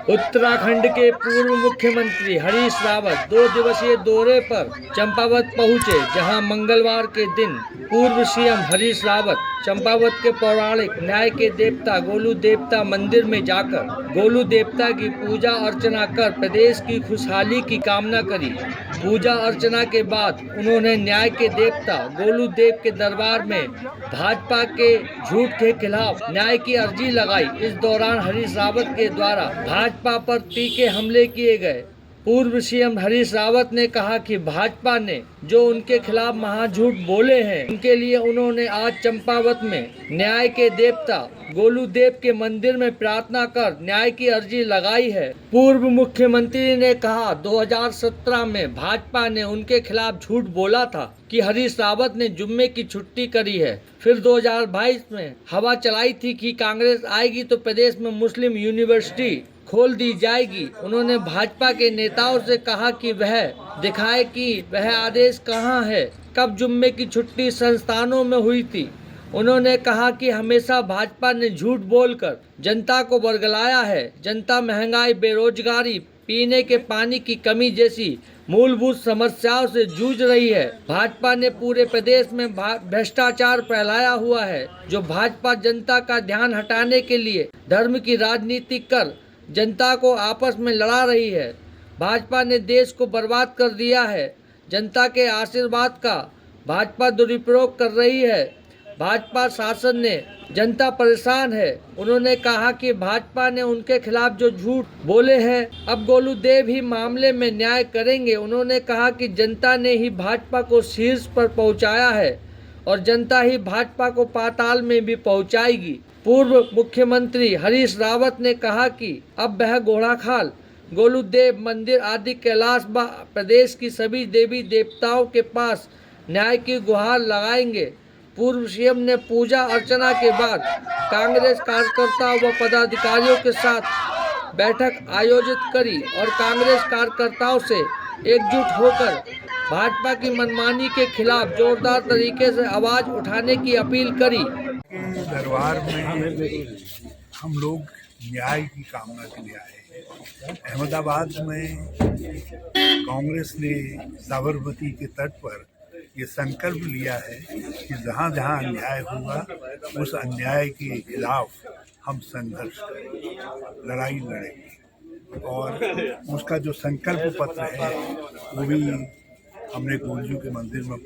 उत्तराखंड के पूर्व मुख्यमंत्री हरीश रावत 2 दिवसीय दौरे पर चंपावत पहुंचे, जहां मंगलवार के दिन पूर्व सीएम हरीश रावत चंपावत के पौराणिक न्याय के देवता गोलू देवता मंदिर में जाकर गोलू देवता की पूजा अर्चना कर प्रदेश की खुशहाली की कामना करी। पूजा अर्चना के बाद उन्होंने न्याय के देवता गोलू देव के दरबार में भाजपा के झूठ के खिलाफ न्याय की अर्जी लगाई। इस दौरान हरीश रावत के द्वारा भाजपा पर तीखे हमले किए गए। पूर्व सीएम हरीश रावत ने कहा कि भाजपा ने जो उनके खिलाफ महाझूठ बोले हैं, उनके लिए उन्होंने आज चंपावत में न्याय के देवता गोलू देव के मंदिर में प्रार्थना कर न्याय की अर्जी लगाई है। पूर्व मुख्यमंत्री ने कहा 2017 में भाजपा ने उनके खिलाफ झूठ बोला था कि हरीश रावत ने जुम्मे की छुट्टी करी है। फिर 2022 में हवा चलाई थी कि कांग्रेस आएगी तो प्रदेश में मुस्लिम यूनिवर्सिटी खोल दी जाएगी। उन्होंने भाजपा के नेताओं से कहा कि वह दिखाए कि वह आदेश कहां है, कब जुम्मे की छुट्टी संस्थानों में हुई थी। उन्होंने कहा कि हमेशा भाजपा ने झूठ बोलकर जनता को बरगलाया है। जनता महंगाई, बेरोजगारी, पीने के पानी की कमी जैसी मूलभूत समस्याओं से जूझ रही है। भाजपा ने पूरे प्रदेश में भ्रष्टाचार फैलाया हुआ है। जो भाजपा जनता का ध्यान हटाने के लिए धर्म की राजनीति कर जनता को आपस में लड़ा रही है। भाजपा ने देश को बर्बाद कर दिया है। जनता के आशीर्वाद का भाजपा दुरुपयोग कर रही है। भाजपा शासन ने जनता परेशान है। उन्होंने कहा कि भाजपा ने उनके खिलाफ जो झूठ बोले हैं, अब गोलू देव ही मामले में न्याय करेंगे। उन्होंने कहा कि जनता ने ही भाजपा को शीर्ष पर पहुंचाया है और जनता ही भाजपा को पाताल में भी पहुंचाएगी। पूर्व मुख्यमंत्री हरीश रावत ने कहा कि अब वह घोड़ाखाल, गोलू देव मंदिर आदि कैलाश व प्रदेश की सभी देवी देवताओं के पास न्याय की गुहार लगाएंगे। पूर्व सीएम ने पूजा अर्चना के बाद कांग्रेस कार्यकर्ताओं व पदाधिकारियों के साथ बैठक आयोजित करी और कांग्रेस कार्यकर्ताओं से एकजुट होकर भाजपा की मनमानी के खिलाफ जोरदार तरीके से आवाज उठाने की अपील करी। दरबार में हम लोग न्याय की कामना के लिए आए हैं। अहमदाबाद में कांग्रेस ने साबरमती के तट पर ये संकल्प लिया है कि जहाँ जहाँ अन्याय होगा उस अन्याय के खिलाफ हम संघर्ष करेंगे, लड़ाई लड़ेंगे। और उसका जो संकल्प पत्र है वो भी हमने गोलजू के मंदिर में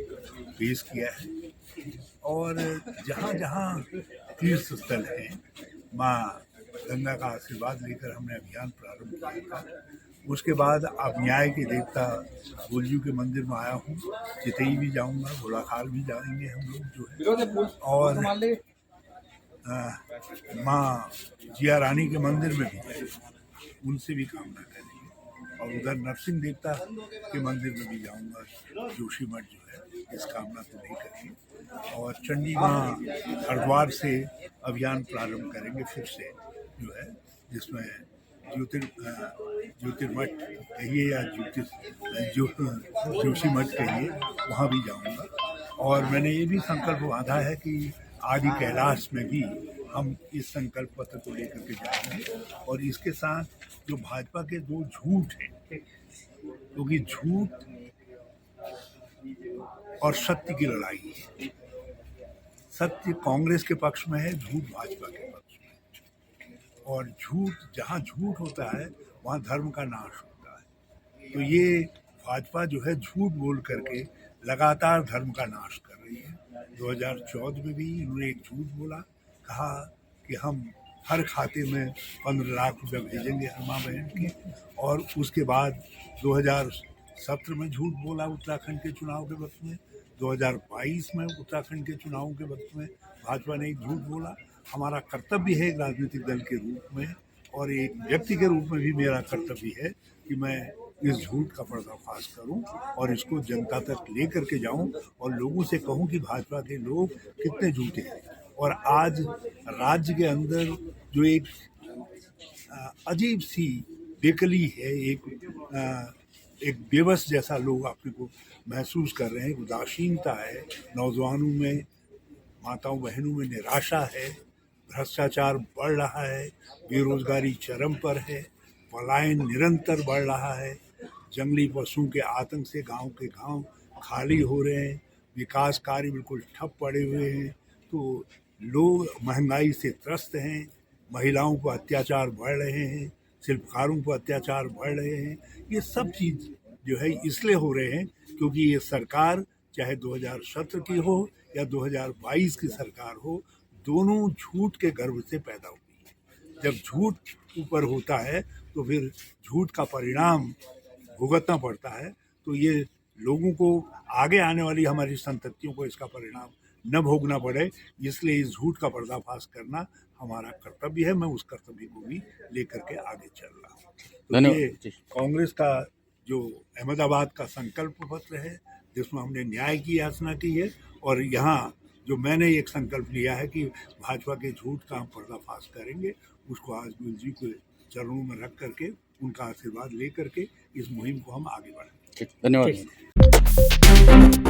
पेश किया है। और जहाँ जहाँ तीर्थ स्थल है, माँ गंगा का आशीर्वाद लेकर हमने अभियान प्रारंभ किया था। उसके बाद अब न्याय के देवता गोलजू के मंदिर में आया हूँ। चितई भी जाऊँगा, घोड़ाखाल भी जाएंगे हम लोग जो है। और माँ जिया रानी के मंदिर में भी उनसे भी कामना करेंगे। और उधर नरसिंह देवता के मंदिर में भी जाऊँगा, जोशी मठ जो है, इस कामना को लेकर के। और चंडी माँ हरिद्वार से अभियान प्रारंभ करेंगे फिर से जो है, जिसमें ज्योतिर्मठ कहिए या जोशी मठ कहिए, वहाँ भी जाऊँगा। और मैंने ये भी संकल्प बांधा है कि आदि कैलाश में भी हम इस संकल्प पत्र को लेकर के जाएंगे। और इसके साथ जो भाजपा के दो झूठ हैं, क्योंकि झूठ और सत्य की लड़ाई है। सत्य कांग्रेस के पक्ष में है, झूठ भाजपा के पक्ष में है। और झूठ, जहाँ झूठ होता है वहाँ धर्म का नाश होता है। तो ये भाजपा जो है झूठ बोल करके लगातार धर्म का नाश कर रही है। 2014 में भी इन्होंने एक झूठ बोला, कहा कि हम हर खाते में 15 लाख रुपए भेजेंगे हर माँ बहन के। और उसके बाद 2017 में झूठ बोला उत्तराखंड के चुनाव के वक्त में। 2022 में उत्तराखंड के चुनाव के वक्त में भाजपा ने एक झूठ बोला। हमारा कर्तव्य है एक राजनीतिक दल के रूप में और एक व्यक्ति के रूप में भी मेरा कर्तव्य है कि मैं इस झूठ का पर्दाफाश करूं और इसको जनता तक लेकर के जाऊं और लोगों से कहूं कि भाजपा के लोग कितने झूठे हैं। और आज राज्य के अंदर जो एक अजीब सी बेकली है, एक बेबस जैसा लोग अपने को महसूस कर रहे हैं, उदासीनता है, नौजवानों में, माताओं बहनों में निराशा है, भ्रष्टाचार बढ़ रहा है, बेरोजगारी चरम पर है। पलायन निरंतर बढ़ रहा है, जंगली पशुओं के आतंक से गांव के गांव खाली हो रहे हैं, विकास कार्य बिल्कुल ठप पड़े हुए हैं, तो लोग महंगाई से त्रस्त हैं, महिलाओं पर अत्याचार बढ़ रहे हैं, शिल्पकारों पर अत्याचार बढ़ रहे हैं। ये सब चीज़ जो है इसलिए हो रहे हैं क्योंकि ये सरकार चाहे 2017 की हो या 2022 की सरकार हो, दोनों झूठ के गर्भ से पैदा हुई है। जब झूठ ऊपर होता है तो फिर झूठ का परिणाम भुगतना पड़ता है, तो ये लोगों को, आगे आने वाली हमारी संततियों को इसका परिणाम न भोगना पड़े, इसलिए इस झूठ का पर्दाफाश करना हमारा कर्तव्य है। मैं उस कर्तव्य को भी लेकर के आगे चल रहा हूँ। तो ये कांग्रेस का जो अहमदाबाद का संकल्प पत्र है जिसमें हमने न्याय की याचना की है, और यहाँ जो मैंने एक संकल्प लिया है कि भाजपा के झूठ का हम पर्दाफाश करेंगे, उसको आज गुरु जी के चरणों में रख करके उनका आशीर्वाद ले करके इस मुहिम को हम आगे बढ़ाएंगे। धन्यवाद।